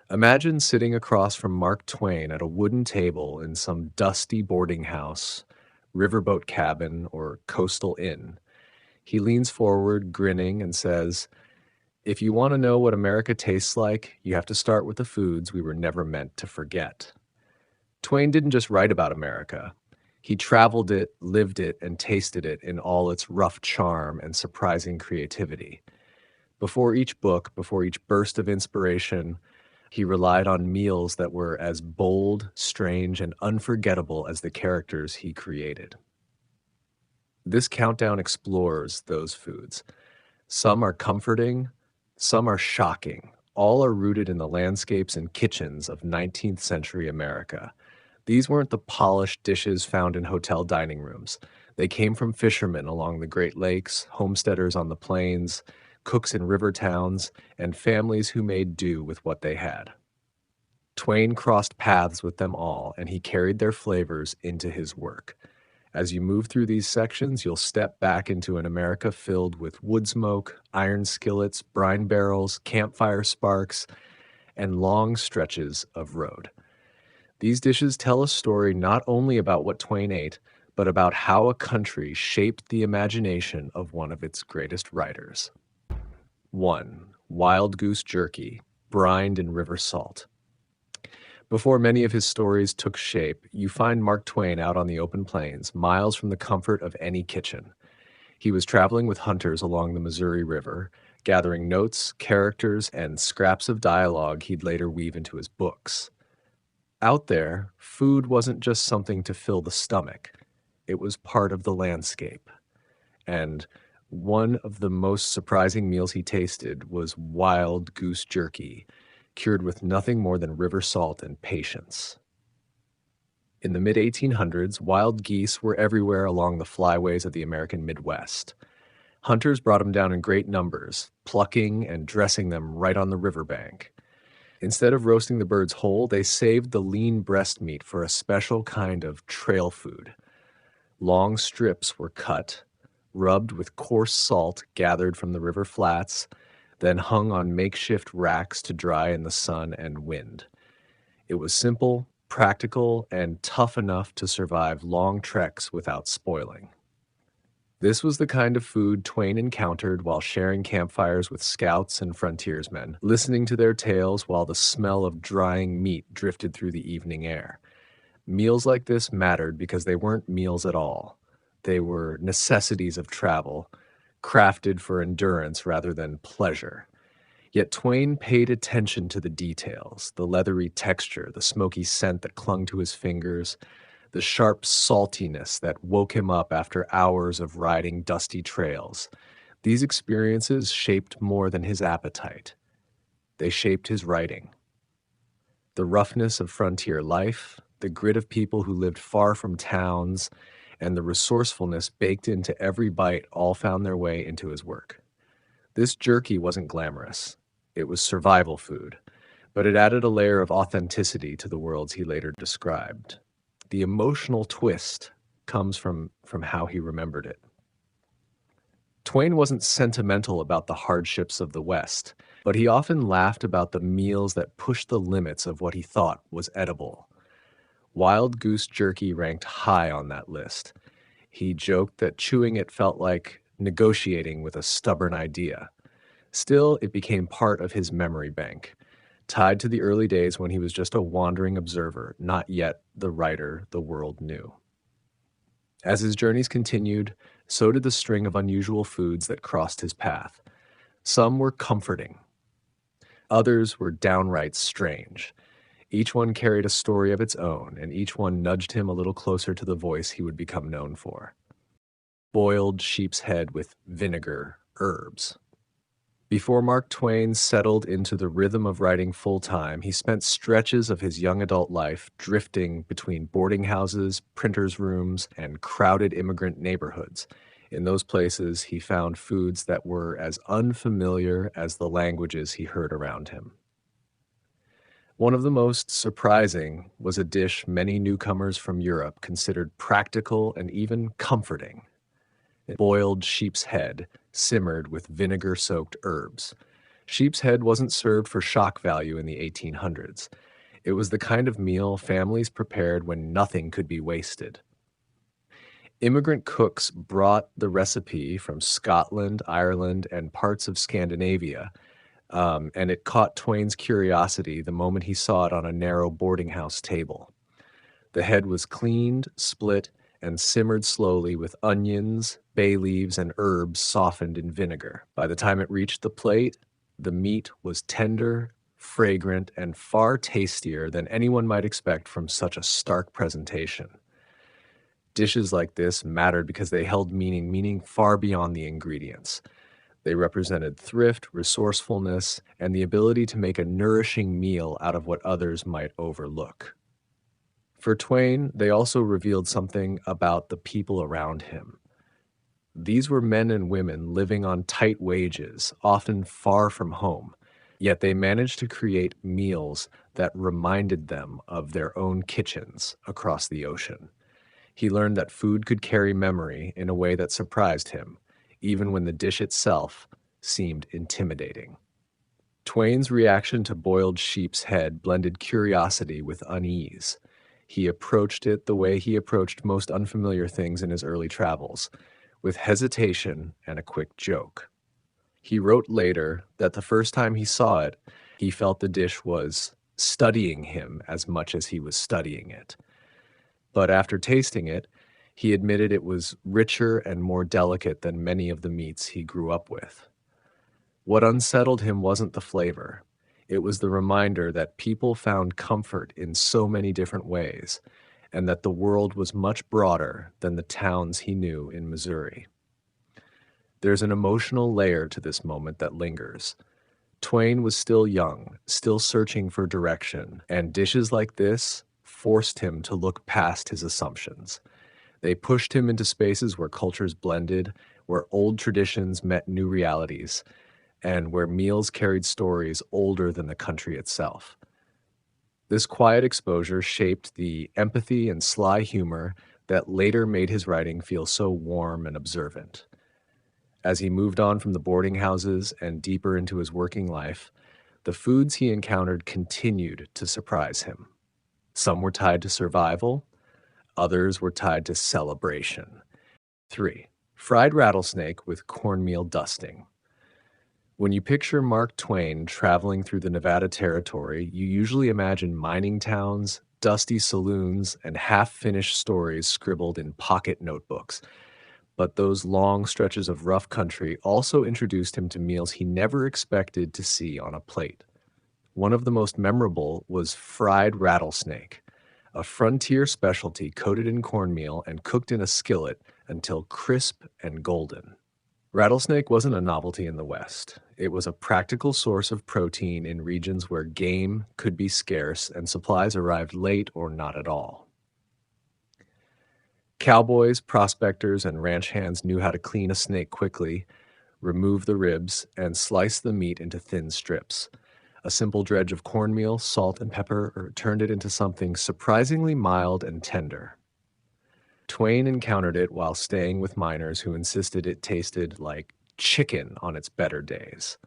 Imagine sitting across from Mark Twain at a wooden table in some dusty boarding house, riverboat cabin, or coastal inn. He leans forward, grinning, and says, "If you want to know what America tastes like, you have to start with the foods we were never meant to forget." Twain didn't just write about America. He traveled it, lived it, and tasted it in all its rough charm and surprising creativity. Before each book, before each burst of inspiration, he relied on meals that were as bold, strange, and unforgettable as the characters he created. This countdown explores those foods. Some are comforting, some are shocking. All are rooted in the landscapes and kitchens of 19th century America. These weren't the polished dishes found in hotel dining rooms. They came from fishermen along the Great Lakes, homesteaders on the plains, cooks in river towns, and families who made do with what they had. Twain crossed paths with them all, and he carried their flavors into his work. As you move through these sections, you'll step back into an America filled with wood smoke, iron skillets, brine barrels, campfire sparks, and long stretches of road. These dishes tell a story not only about what Twain ate, but about how a country shaped the imagination of one of its greatest writers. 1. Wild goose jerky, brined in river salt. Before many of his stories took shape, you find Mark Twain out on the open plains, miles from the comfort of any kitchen. He was traveling with hunters along the Missouri River, gathering notes, characters, and scraps of dialogue he'd later weave into his books. Out there, food wasn't just something to fill the stomach. It was part of the landscape. And one of the most surprising meals he tasted was wild goose jerky, cured with nothing more than river salt and patience. In the mid-1800s, wild geese were everywhere along the flyways of the American Midwest. Hunters brought them down in great numbers, plucking and dressing them right on the riverbank. Instead of roasting the birds whole, they saved the lean breast meat for a special kind of trail food. Long strips were cut, rubbed with coarse salt gathered from the river flats, then hung on makeshift racks to dry in the sun and wind. It was simple, practical, and tough enough to survive long treks without spoiling. This was the kind of food Twain encountered while sharing campfires with scouts and frontiersmen, listening to their tales while the smell of drying meat drifted through the evening air. Meals like this mattered because they weren't meals at all. They were necessities of travel, crafted for endurance rather than pleasure. Yet Twain paid attention to the details, the leathery texture, the smoky scent that clung to his fingers, the sharp saltiness that woke him up after hours of riding dusty trails. These experiences shaped more than his appetite. They shaped his writing. The roughness of frontier life, the grit of people who lived far from towns, and the resourcefulness baked into every bite all found their way into his work. This jerky wasn't glamorous. It was survival food, but it added a layer of authenticity to the worlds he later described. The emotional twist comes from how he remembered it. Twain wasn't sentimental about the hardships of the West, but he often laughed about the meals that pushed the limits of what he thought was edible. Wild goose jerky ranked high on that list. He joked that chewing it felt like negotiating with a stubborn idea. Still, it became part of his memory bank, tied to the early days when he was just a wandering observer, not yet the writer the world knew. As his journeys continued, so did the string of unusual foods that crossed his path. Some were comforting. Others were downright strange. Each one carried a story of its own, and each one nudged him a little closer to the voice he would become known for. Boiled sheep's head with vinegar, herbs. Before Mark Twain settled into the rhythm of writing full-time, he spent stretches of his young adult life drifting between boarding houses, printers' rooms, and crowded immigrant neighborhoods. In those places, he found foods that were as unfamiliar as the languages he heard around him. One of the most surprising was a dish many newcomers from Europe considered practical and even comforting: boiled sheep's head simmered with vinegar-soaked herbs. Sheep's head wasn't served for shock value in the 1800s. It was the kind of meal families prepared when nothing could be wasted. Immigrant cooks brought the recipe from Scotland, Ireland, and parts of Scandinavia, and it caught Twain's curiosity the moment he saw it on a narrow boarding house table. The head was cleaned, split, and simmered slowly with onions, bay leaves, and herbs softened in vinegar. By the time it reached the plate, the meat was tender, fragrant, and far tastier than anyone might expect from such a stark presentation. Dishes like this mattered because they held meaning far beyond the ingredients. They represented thrift, resourcefulness, and the ability to make a nourishing meal out of what others might overlook. For Twain, they also revealed something about the people around him. These were men and women living on tight wages, often far from home, yet they managed to create meals that reminded them of their own kitchens across the ocean. He learned that food could carry memory in a way that surprised him, even when the dish itself seemed intimidating. Twain's reaction to boiled sheep's head blended curiosity with unease. He approached it the way he approached most unfamiliar things in his early travels, with hesitation and a quick joke. He wrote later that the first time he saw it, he felt the dish was studying him as much as he was studying it. But after tasting it, he admitted it was richer and more delicate than many of the meats he grew up with. What unsettled him wasn't the flavor. It was the reminder that people found comfort in so many different ways, and that the world was much broader than the towns he knew in Missouri. There's an emotional layer to this moment that lingers. Twain was still young, still searching for direction, and dishes like this forced him to look past his assumptions. They pushed him into spaces where cultures blended, where old traditions met new realities, and where meals carried stories older than the country itself. This quiet exposure shaped the empathy and sly humor that later made his writing feel so warm and observant. As he moved on from the boarding houses and deeper into his working life, the foods he encountered continued to surprise him. Some were tied to survival, others were tied to celebration. 3. Fried rattlesnake with cornmeal dusting. When you picture Mark Twain traveling through the Nevada Territory, you usually imagine mining towns, dusty saloons, and half-finished stories scribbled in pocket notebooks. But those long stretches of rough country also introduced him to meals he never expected to see on a plate. One of the most memorable was fried rattlesnake, a frontier specialty coated in cornmeal and cooked in a skillet until crisp and golden. Rattlesnake wasn't a novelty in the West. It was a practical source of protein in regions where game could be scarce and supplies arrived late or not at all. Cowboys, prospectors, and ranch hands knew how to clean a snake quickly, remove the ribs, and slice the meat into thin strips. A simple dredge of cornmeal, salt, and pepper turned it into something surprisingly mild and tender. Twain encountered it while staying with miners who insisted it tasted like chicken on its better days.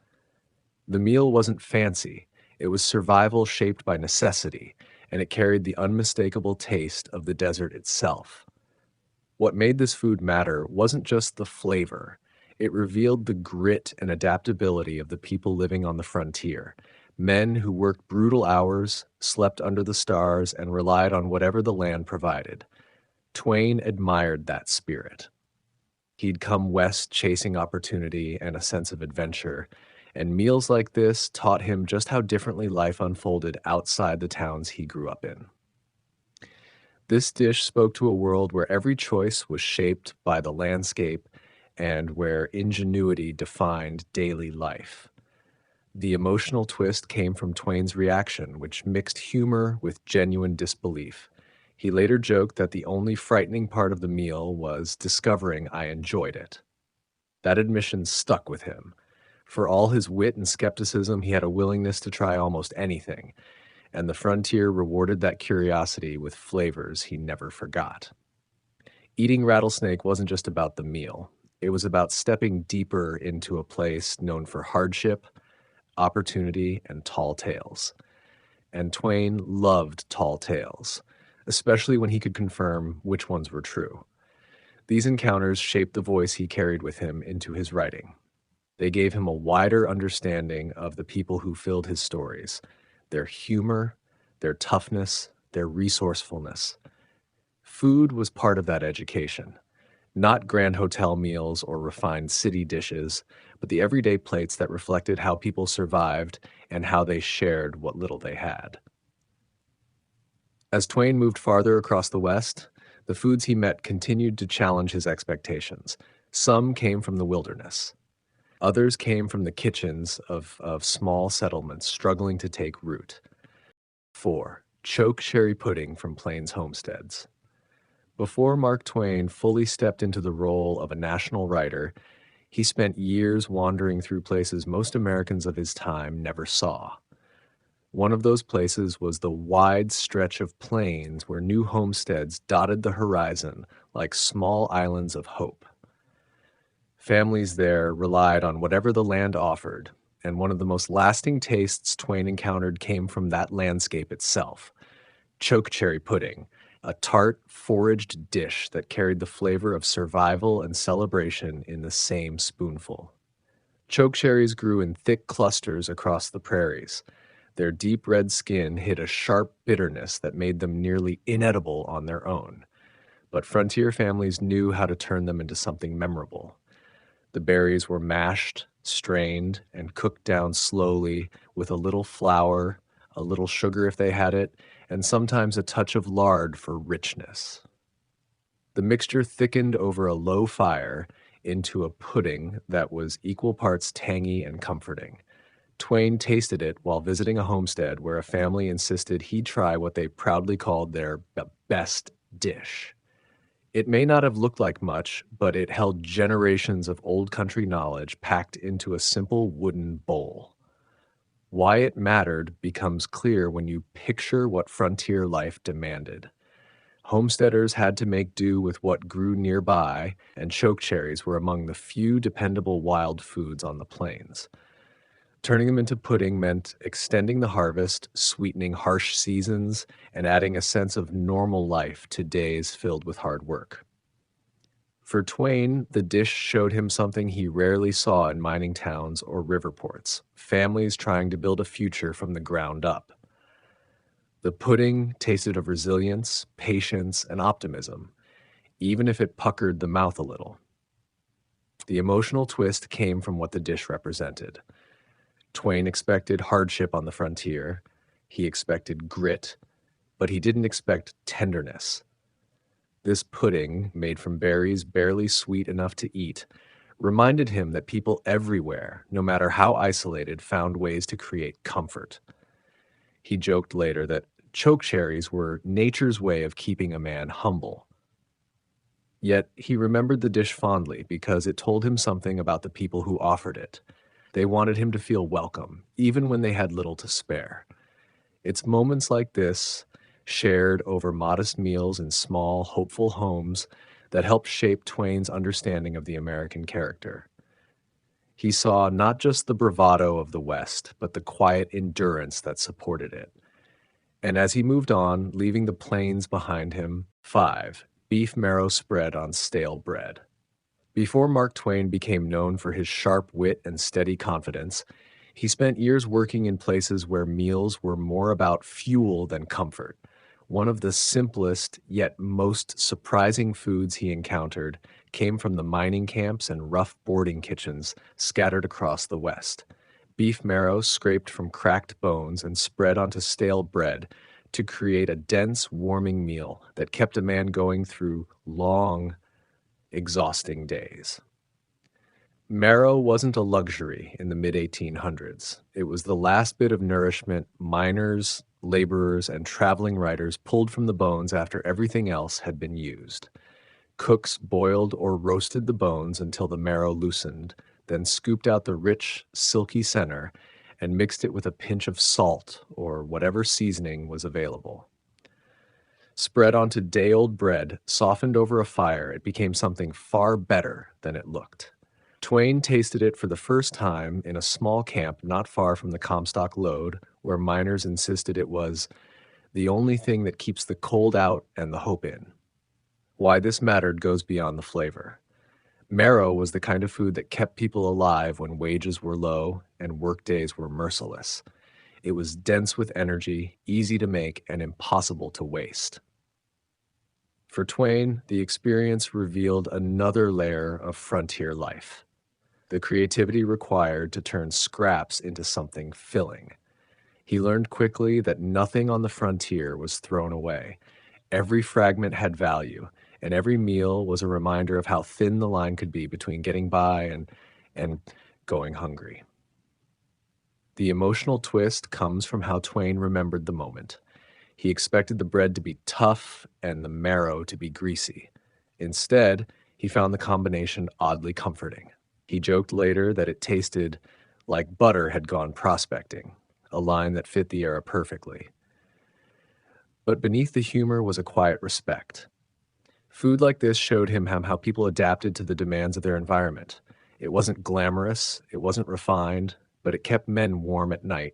The meal wasn't fancy. It was survival shaped by necessity, and it carried the unmistakable taste of the desert itself. What made this food matter wasn't just the flavor. It revealed the grit and adaptability of the people living on the frontier, men who worked brutal hours, slept under the stars, and relied on whatever the land provided. Twain admired that spirit. He'd come west chasing opportunity and a sense of adventure, and meals like this taught him just how differently life unfolded outside the towns he grew up in. This dish spoke to a world where every choice was shaped by the landscape and where ingenuity defined daily life. The emotional twist came from Twain's reaction, which mixed humor with genuine disbelief. He later joked that the only frightening part of the meal was discovering I enjoyed it. That admission stuck with him. For all his wit and skepticism, he had a willingness to try almost anything, and the frontier rewarded that curiosity with flavors he never forgot. Eating rattlesnake wasn't just about the meal. It was about stepping deeper into a place known for hardship, opportunity, and tall tales. And Twain loved tall tales, especially when he could confirm which ones were true. These encounters shaped the voice he carried with him into his writing. They gave him a wider understanding of the people who filled his stories, their humor, their toughness, their resourcefulness. Food was part of that education, not grand hotel meals or refined city dishes, but the everyday plates that reflected how people survived and how they shared what little they had. As Twain moved farther across the West, the foods he met continued to challenge his expectations. Some came from the wilderness. Others came from the kitchens of small settlements struggling to take root. 4. Choke cherry pudding from Plains homesteads. Before Mark Twain fully stepped into the role of a national writer, he spent years wandering through places most Americans of his time never saw. One of those places was the wide stretch of plains where new homesteads dotted the horizon like small islands of hope. Families there relied on whatever the land offered, and one of the most lasting tastes Twain encountered came from that landscape itself. Choke cherry pudding, a tart, foraged dish that carried the flavor of survival and celebration in the same spoonful. Chokecherries grew in thick clusters across the prairies. Their deep red skin hid a sharp bitterness that made them nearly inedible on their own. But frontier families knew how to turn them into something memorable. The berries were mashed, strained, and cooked down slowly with a little flour, a little sugar if they had it, and sometimes a touch of lard for richness. The mixture thickened over a low fire into a pudding that was equal parts tangy and comforting. Twain tasted it while visiting a homestead where a family insisted he try what they proudly called their best dish. It may not have looked like much, but it held generations of old country knowledge packed into a simple wooden bowl. Why it mattered becomes clear when you picture what frontier life demanded. Homesteaders had to make do with what grew nearby, and chokecherries were among the few dependable wild foods on the plains. Turning them into pudding meant extending the harvest, sweetening harsh seasons, and adding a sense of normal life to days filled with hard work. For Twain, the dish showed him something he rarely saw in mining towns or river ports: families trying to build a future from the ground up. The pudding tasted of resilience, patience, and optimism, even if it puckered the mouth a little. The emotional twist came from what the dish represented. Twain expected hardship on the frontier. He expected grit, but he didn't expect tenderness. This pudding, made from berries barely sweet enough to eat, reminded him that people everywhere, no matter how isolated, found ways to create comfort. He joked later that chokecherries were nature's way of keeping a man humble. Yet he remembered the dish fondly because it told him something about the people who offered it. They wanted him to feel welcome, even when they had little to spare. It's moments like this, shared over modest meals in small, hopeful homes, that helped shape Twain's understanding of the American character. He saw not just the bravado of the West, but the quiet endurance that supported it. And as he moved on, leaving the plains behind him, 5. Beef marrow spread on stale bread. Before Mark Twain became known for his sharp wit and steady confidence, he spent years working in places where meals were more about fuel than comfort. One of the simplest yet most surprising foods he encountered came from the mining camps and rough boarding kitchens scattered across the West. Beef marrow scraped from cracked bones and spread onto stale bread to create a dense, warming meal that kept a man going through long, exhausting days. Marrow wasn't a luxury in the mid-1800s. It was the last bit of nourishment miners, laborers, and traveling writers pulled from the bones after everything else had been used. Cooks boiled or roasted the bones until the marrow loosened, then scooped out the rich, silky center and mixed it with a pinch of salt or whatever seasoning was available. Spread onto day-old bread, softened over a fire, it became something far better than it looked. Twain tasted it for the first time in a small camp not far from the Comstock Lode, where miners insisted it was the only thing that keeps the cold out and the hope in. Why this mattered goes beyond the flavor. Marrow was the kind of food that kept people alive when wages were low and workdays were merciless. It was dense with energy, easy to make, and impossible to waste. For Twain, the experience revealed another layer of frontier life, the creativity required to turn scraps into something filling. He learned quickly that nothing on the frontier was thrown away. Every fragment had value, and every meal was a reminder of how thin the line could be between getting by and going hungry. The emotional twist comes from how Twain remembered the moment. He expected the bread to be tough and the marrow to be greasy. Instead, he found the combination oddly comforting. He joked later that it tasted like butter had gone prospecting, a line that fit the era perfectly. But beneath the humor was a quiet respect. Food like this showed him how people adapted to the demands of their environment. It wasn't glamorous, it wasn't refined, but it kept men warm at night,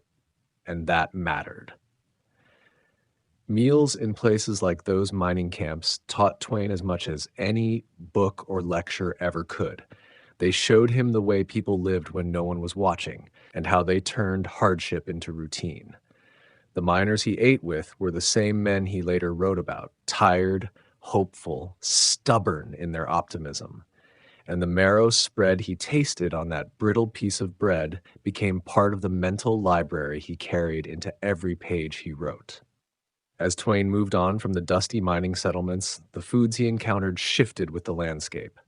and that mattered. Meals in places like those mining camps taught Twain as much as any book or lecture ever could. They showed him the way people lived when no one was watching, and how they turned hardship into routine. The miners he ate with were the same men he later wrote about, tired, hopeful, stubborn in their optimism. And the marrow spread he tasted on that brittle piece of bread became part of the mental library he carried into every page he wrote. As Twain moved on from the dusty mining settlements, the foods he encountered shifted with the landscape.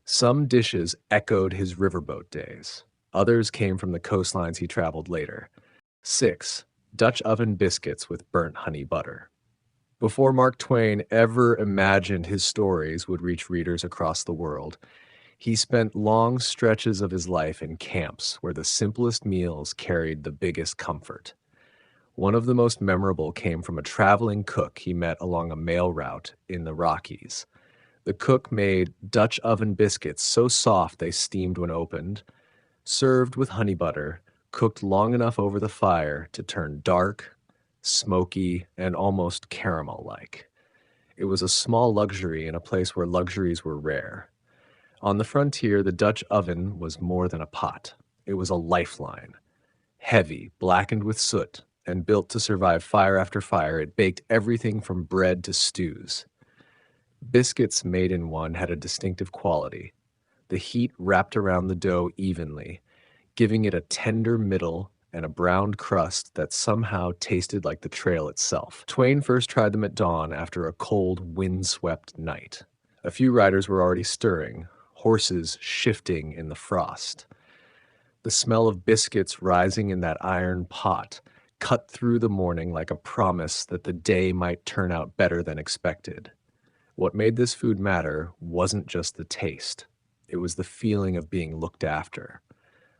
Some dishes echoed his riverboat days. Others came from the coastlines he traveled later. 6. Dutch oven biscuits with burnt honey butter. Before Mark Twain ever imagined his stories would reach readers across the world, he spent long stretches of his life in camps where the simplest meals carried the biggest comfort. One of the most memorable came from a traveling cook he met along a mail route in the Rockies. The cook made Dutch oven biscuits so soft they steamed when opened, served with honey butter, cooked long enough over the fire to turn dark, smoky, and almost caramel-like. It was a small luxury in a place where luxuries were rare. On the frontier, the Dutch oven was more than a pot. It was a lifeline. Heavy, blackened with soot, and built to survive fire after fire, it baked everything from bread to stews. Biscuits made in one had a distinctive quality. The heat wrapped around the dough evenly, giving it a tender middle and a browned crust that somehow tasted like the trail itself. Twain first tried them at dawn after a cold, wind-swept night. A few riders were already stirring, horses shifting in the frost. The smell of biscuits rising in that iron pot cut through the morning like a promise that the day might turn out better than expected. What made this food matter wasn't just the taste. It was the feeling of being looked after.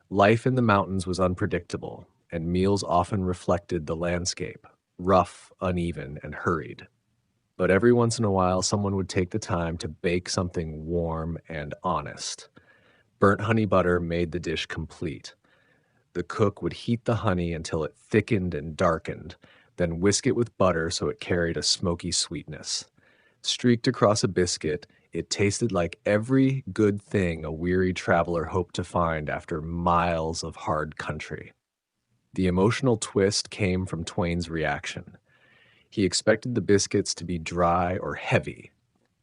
Life in the mountains was unpredictable, and meals often reflected the landscape, rough, uneven, and hurried. But every once in a while, someone would take the time to bake something warm and honest. Burnt honey butter made the dish complete. The cook would heat the honey until it thickened and darkened, then whisk it with butter so it carried a smoky sweetness. Streaked across a biscuit, it tasted like every good thing a weary traveler hoped to find after miles of hard country. The emotional twist came from Twain's reaction. He expected the biscuits to be dry or heavy.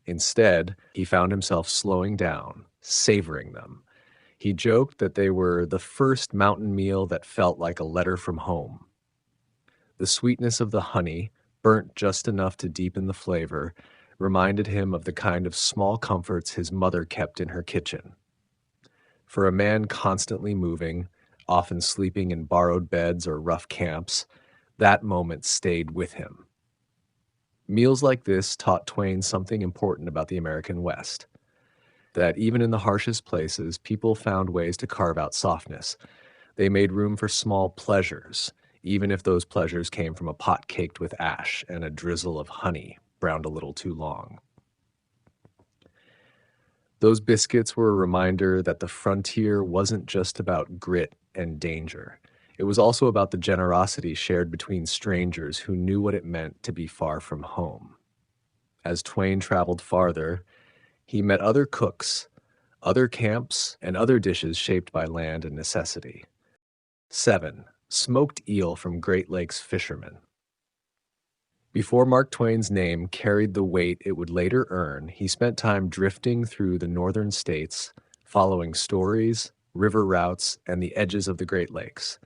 Instead, he found himself slowing down, savoring them. He joked that they were the first mountain meal that felt like a letter from home. The sweetness of the honey, burnt just enough to deepen the flavor, reminded him of the kind of small comforts his mother kept in her kitchen. For a man constantly moving, often sleeping in borrowed beds or rough camps, that moment stayed with him. Meals like this taught Twain something important about the American West, that even in the harshest places, people found ways to carve out softness. They made room for small pleasures, even if those pleasures came from a pot caked with ash and a drizzle of honey browned a little too long. Those biscuits were a reminder that the frontier wasn't just about grit and danger. It was also about the generosity shared between strangers who knew what it meant to be far from home. As Twain traveled farther, he met other cooks, other camps, and other dishes shaped by land and necessity. 7. Smoked eel from Great Lakes fishermen. Before Mark Twain's name carried the weight it would later earn, he spent time drifting through the northern states, following stories, river routes, and the edges of the Great Lakes.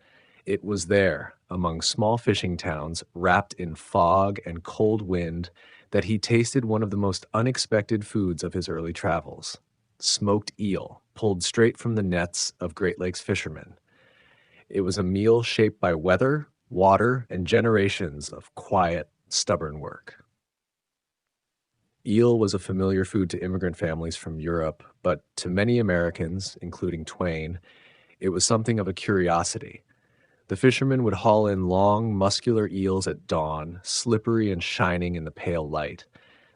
It was there, among small fishing towns, wrapped in fog and cold wind, that he tasted one of the most unexpected foods of his early travels: smoked eel, pulled straight from the nets of Great Lakes fishermen. It was a meal shaped by weather, water, and generations of quiet, stubborn work. Eel was a familiar food to immigrant families from Europe, but to many Americans, including Twain, it was something of a curiosity. The fishermen would haul in long, muscular eels at dawn, slippery and shining in the pale light.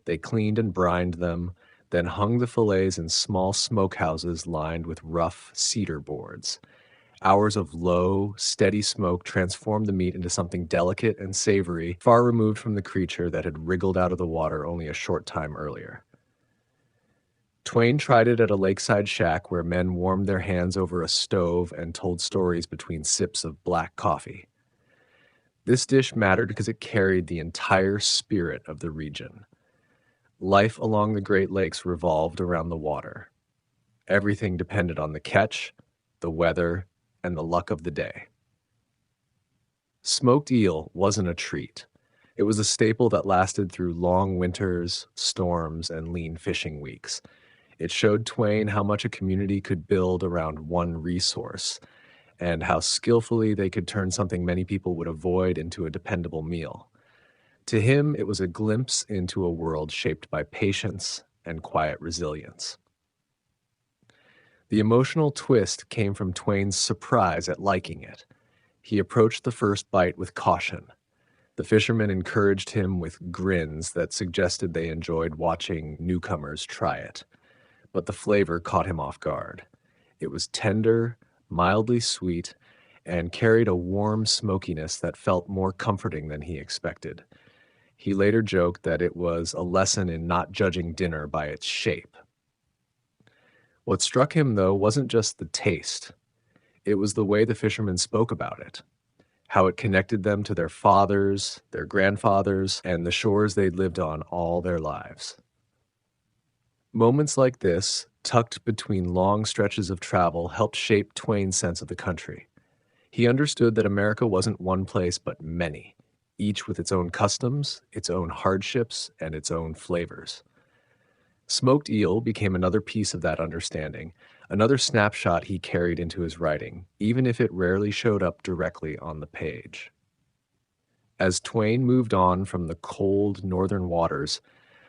They cleaned and brined them, then hung the fillets in small smokehouses lined with rough cedar boards. Hours of low, steady smoke transformed the meat into something delicate and savory, far removed from the creature that had wriggled out of the water only a short time earlier. Twain tried it at a lakeside shack where men warmed their hands over a stove and told stories between sips of black coffee. This dish mattered because it carried the entire spirit of the region. Life along the Great Lakes revolved around the water. Everything depended on the catch, the weather, and the luck of the day. Smoked eel wasn't a treat. It was a staple that lasted through long winters, storms, and lean fishing weeks. It showed Twain how much a community could build around one resource, and how skillfully they could turn something many people would avoid into a dependable meal. To him, it was a glimpse into a world shaped by patience and quiet resilience. The emotional twist came from Twain's surprise at liking it. He approached the first bite with caution. The fishermen encouraged him with grins that suggested they enjoyed watching newcomers try it. But the flavor caught him off guard. It was tender, mildly sweet, and carried a warm smokiness that felt more comforting than he expected. He later joked that it was a lesson in not judging dinner by its shape. What struck him, though, wasn't just the taste. It was the way the fishermen spoke about it, how it connected them to their fathers, their grandfathers, and the shores they'd lived on all their lives. Moments like this, tucked between long stretches of travel, helped shape Twain's sense of the country. He understood that America wasn't one place but many, each with its own customs, its own hardships, and its own flavors. Smoked eel became another piece of that understanding, another snapshot he carried into his writing, even if it rarely showed up directly on the page. As Twain moved on from the cold northern waters,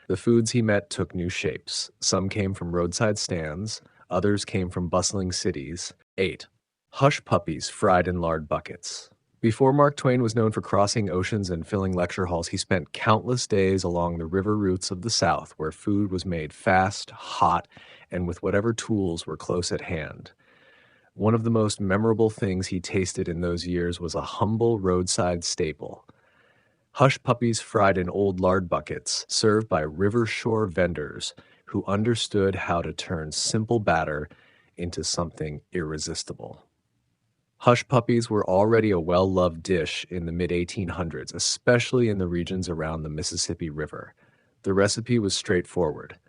the foods he met took new shapes. Some came from roadside stands, others came from bustling cities. 8. Hush puppies fried in lard buckets. Before Mark Twain was known for crossing oceans and filling lecture halls, he spent countless days along the river routes of the South, where food was made fast, hot, and with whatever tools were close at hand. One of the most memorable things he tasted in those years was a humble roadside staple: hush puppies fried in old lard buckets, served by river shore vendors who understood how to turn simple batter into something irresistible. Hush puppies were already a well-loved dish in the mid-1800s, especially in the regions around the Mississippi River. The recipe was straightforward.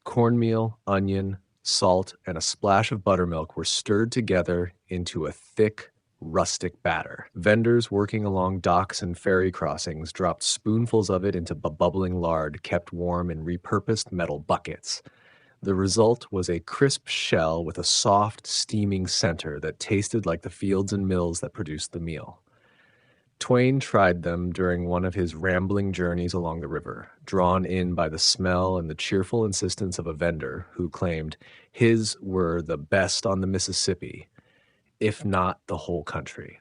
Cornmeal, onion, salt, and a splash of buttermilk were stirred together into a thick, rustic batter. Vendors working along docks and ferry crossings dropped spoonfuls of it into bubbling lard kept warm in repurposed metal buckets. The result was a crisp shell with a soft, steaming center that tasted like the fields and mills that produced the meal. Twain tried them during one of his rambling journeys along the river, drawn in by the smell and the cheerful insistence of a vendor who claimed his were the best on the Mississippi, if not the whole country.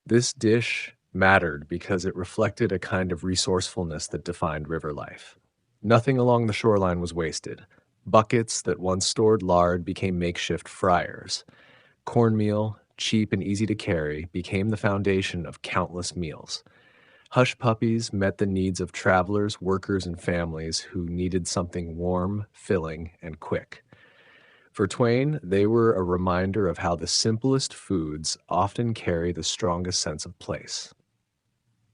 This dish mattered because it reflected a kind of resourcefulness that defined river life. Nothing along the shoreline was wasted. Buckets that once stored lard became makeshift fryers. Cornmeal, cheap and easy to carry, became the foundation of countless meals. Hush puppies met the needs of travelers, workers, and families who needed something warm, filling, and quick. For Twain, they were a reminder of how the simplest foods often carry the strongest sense of place.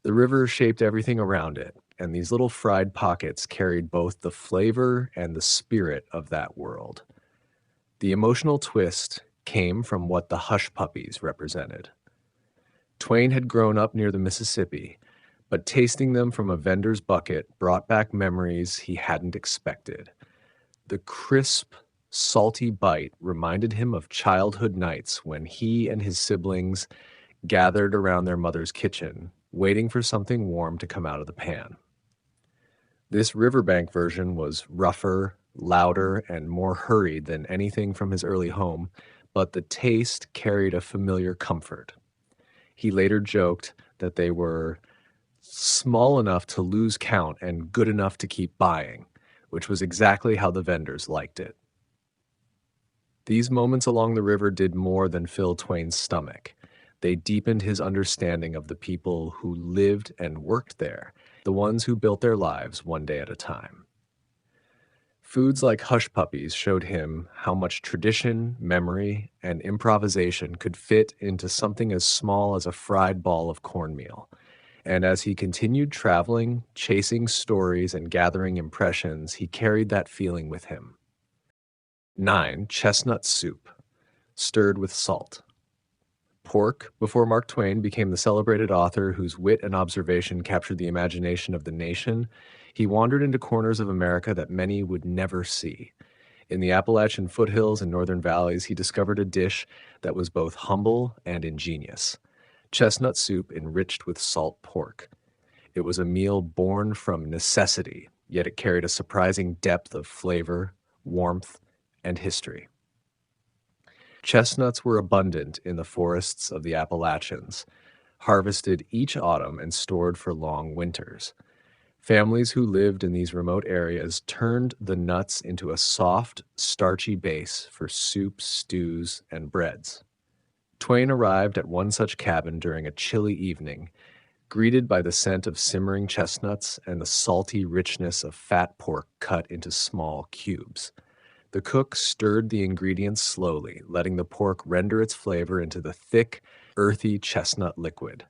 The river shaped everything around it, and these little fried pockets carried both the flavor and the spirit of that world. The emotional twist came from what the hush puppies represented. Twain had grown up near the Mississippi, but tasting them from a vendor's bucket brought back memories he hadn't expected. The crisp, salty bite reminded him of childhood nights when he and his siblings gathered around their mother's kitchen, waiting for something warm to come out of the pan. This riverbank version was rougher, louder, and more hurried than anything from his early home, but the taste carried a familiar comfort. He later joked that they were small enough to lose count and good enough to keep buying, which was exactly how the vendors liked it. These moments along the river did more than fill Twain's stomach. They deepened his understanding of the people who lived and worked there, the ones who built their lives one day at a time. Foods like hush puppies showed him how much tradition, memory, and improvisation could fit into something as small as a fried ball of cornmeal. And as he continued traveling, chasing stories, and gathering impressions, he carried that feeling with him. 9. Chestnut soup, stirred with salt. Pork, before Mark Twain became the celebrated author whose wit and observation captured the imagination of the nation, he wandered into corners of America that many would never see. In the Appalachian foothills and northern valleys, he discovered a dish that was both humble and ingenious: chestnut soup enriched with salt pork. It was a meal born from necessity, yet it carried a surprising depth of flavor, warmth, and history. Chestnuts were abundant in the forests of the Appalachians, harvested each autumn and stored for long winters. Families who lived in these remote areas turned the nuts into a soft, starchy base for soups, stews, and breads. Twain arrived at one such cabin during a chilly evening, greeted by the scent of simmering chestnuts and the salty richness of fat pork cut into small cubes. The cook stirred the ingredients slowly, letting the pork render its flavor into the thick, earthy chestnut liquid.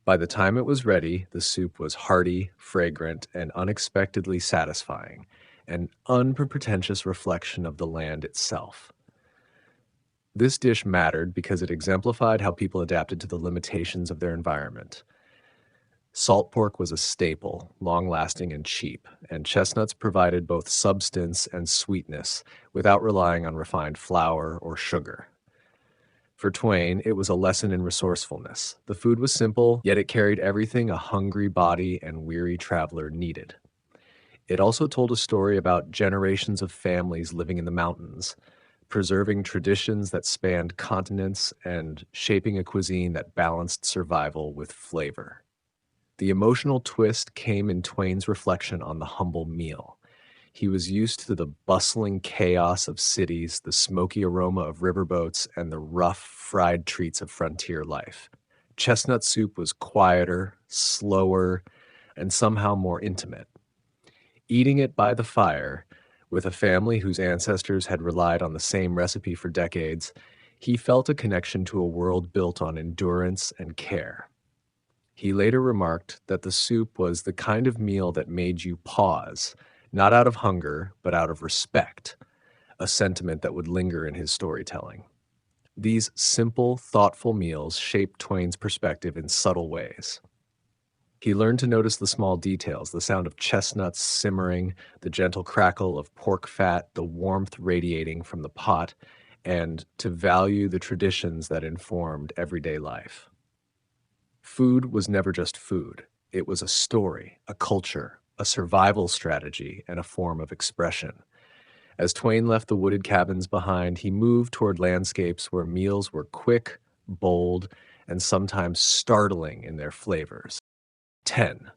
By the time it was ready, the soup was hearty, fragrant, and unexpectedly satisfying, an unpretentious reflection of the land itself. This dish mattered because it exemplified how people adapted to the limitations of their environment. Salt pork was a staple, long-lasting and cheap, and chestnuts provided both substance and sweetness without relying on refined flour or sugar. For Twain, it was a lesson in resourcefulness. The food was simple, yet it carried everything a hungry body and weary traveler needed. It also told a story about generations of families living in the mountains, preserving traditions that spanned continents and shaping a cuisine that balanced survival with flavor. The emotional twist came in Twain's reflection on the humble meal. He was used to the bustling chaos of cities, the smoky aroma of riverboats, and the rough, fried treats of frontier life. Chestnut soup was quieter, slower, and somehow more intimate. Eating it by the fire, with a family whose ancestors had relied on the same recipe for decades, he felt a connection to a world built on endurance and care. He later remarked that the soup was the kind of meal that made you pause, not out of hunger, but out of respect, a sentiment that would linger in his storytelling. These simple, thoughtful meals shaped Twain's perspective in subtle ways. He learned to notice the small details, the sound of chestnuts simmering, the gentle crackle of pork fat, the warmth radiating from the pot, and to value the traditions that informed everyday life. Food was never just food. It was a story, a culture, a survival strategy, and a form of expression. As Twain left the wooded cabins behind, he moved toward landscapes where meals were quick, bold, and sometimes startling in their flavors. 10.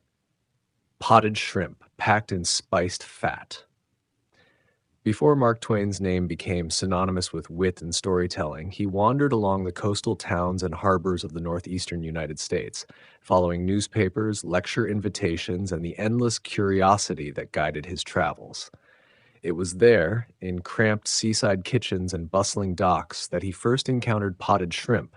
Potted shrimp, packed in spiced fat. Before Mark Twain's name became synonymous with wit and storytelling, he wandered along the coastal towns and harbors of the northeastern United States, following newspapers, lecture invitations, and the endless curiosity that guided his travels. It was there, in cramped seaside kitchens and bustling docks, that he first encountered potted shrimp,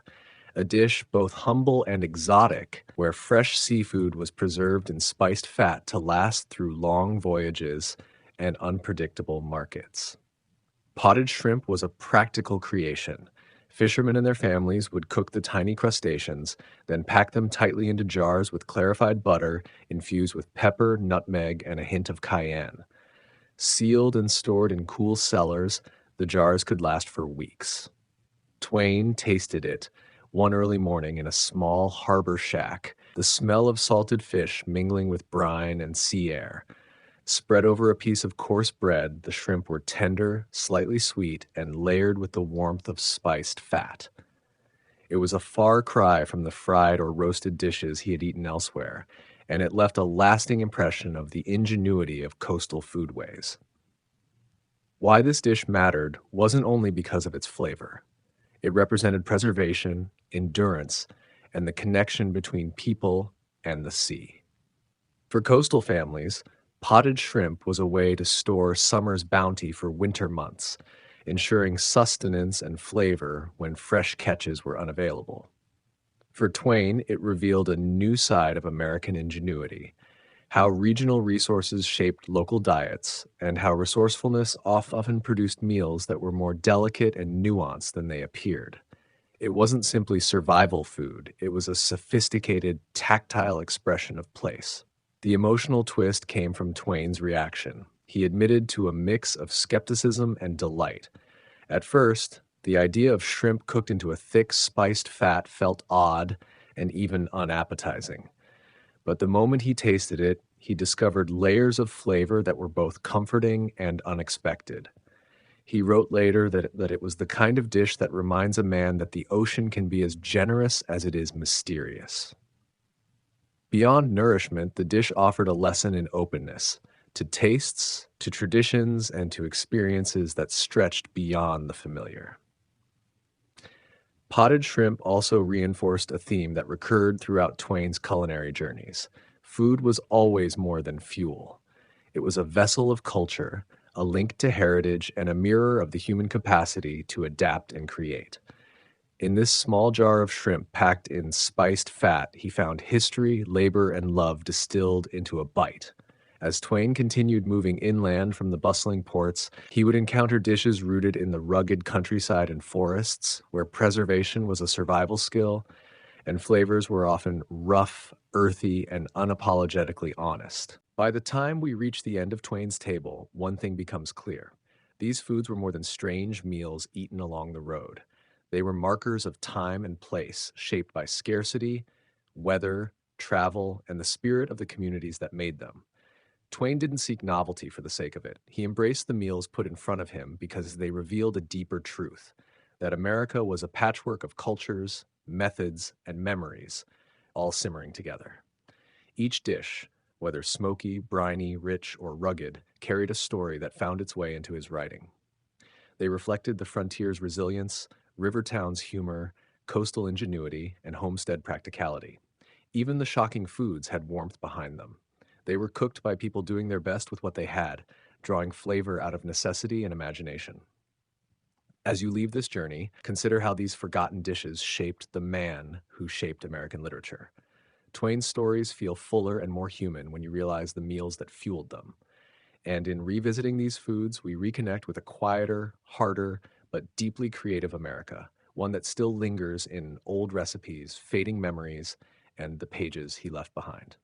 a dish both humble and exotic, where fresh seafood was preserved in spiced fat to last through long voyages and unpredictable markets. Potted shrimp was a practical creation. Fishermen and their families would cook the tiny crustaceans, then pack them tightly into jars with clarified butter infused with pepper, nutmeg, and a hint of cayenne. Sealed and stored in cool cellars, the jars could last for weeks. Twain tasted it one early morning in a small harbor shack, the smell of salted fish mingling with brine and sea air. Spread over a piece of coarse bread, the shrimp were tender, slightly sweet, and layered with the warmth of spiced fat. It was a far cry from the fried or roasted dishes he had eaten elsewhere, and it left a lasting impression of the ingenuity of coastal foodways. Why this dish mattered wasn't only because of its flavor. It represented preservation, endurance, and the connection between people and the sea. For coastal families, potted shrimp was a way to store summer's bounty for winter months, ensuring sustenance and flavor when fresh catches were unavailable. For Twain, it revealed a new side of American ingenuity, how regional resources shaped local diets, and how resourcefulness often produced meals that were more delicate and nuanced than they appeared. It wasn't simply survival food, it was a sophisticated, tactile expression of place. The emotional twist came from Twain's reaction. He admitted to a mix of skepticism and delight. At first, the idea of shrimp cooked into a thick, spiced fat felt odd and even unappetizing. But the moment he tasted it, he discovered layers of flavor that were both comforting and unexpected. He wrote later that it was the kind of dish that reminds a man that the ocean can be as generous as it is mysterious. Beyond nourishment, the dish offered a lesson in openness, to tastes, to traditions, and to experiences that stretched beyond the familiar. Potted shrimp also reinforced a theme that recurred throughout Twain's culinary journeys. Food was always more than fuel. It was a vessel of culture, a link to heritage, and a mirror of the human capacity to adapt and create. In this small jar of shrimp packed in spiced fat, he found history, labor, and love distilled into a bite. As Twain continued moving inland from the bustling ports, he would encounter dishes rooted in the rugged countryside and forests, where preservation was a survival skill, and flavors were often rough, earthy, and unapologetically honest. By the time we reach the end of Twain's table, one thing becomes clear. These foods were more than strange meals eaten along the road. They were markers of time and place, shaped by scarcity, weather, travel, and the spirit of the communities that made them. Twain didn't seek novelty for the sake of it. He embraced the meals put in front of him because they revealed a deeper truth, that America was a patchwork of cultures, methods, and memories, all simmering together. Each dish, whether smoky, briny, rich, or rugged, carried a story that found its way into his writing. They reflected the frontier's resilience, Rivertown's humor, coastal ingenuity, and homestead practicality. Even the shocking foods had warmth behind them. They were cooked by people doing their best with what they had, drawing flavor out of necessity and imagination. As you leave this journey, consider how these forgotten dishes shaped the man who shaped American literature. Twain's stories feel fuller and more human when you realize the meals that fueled them. And in revisiting these foods, we reconnect with a quieter, harder, but deeply creative America, one that still lingers in old recipes, fading memories, and the pages he left behind.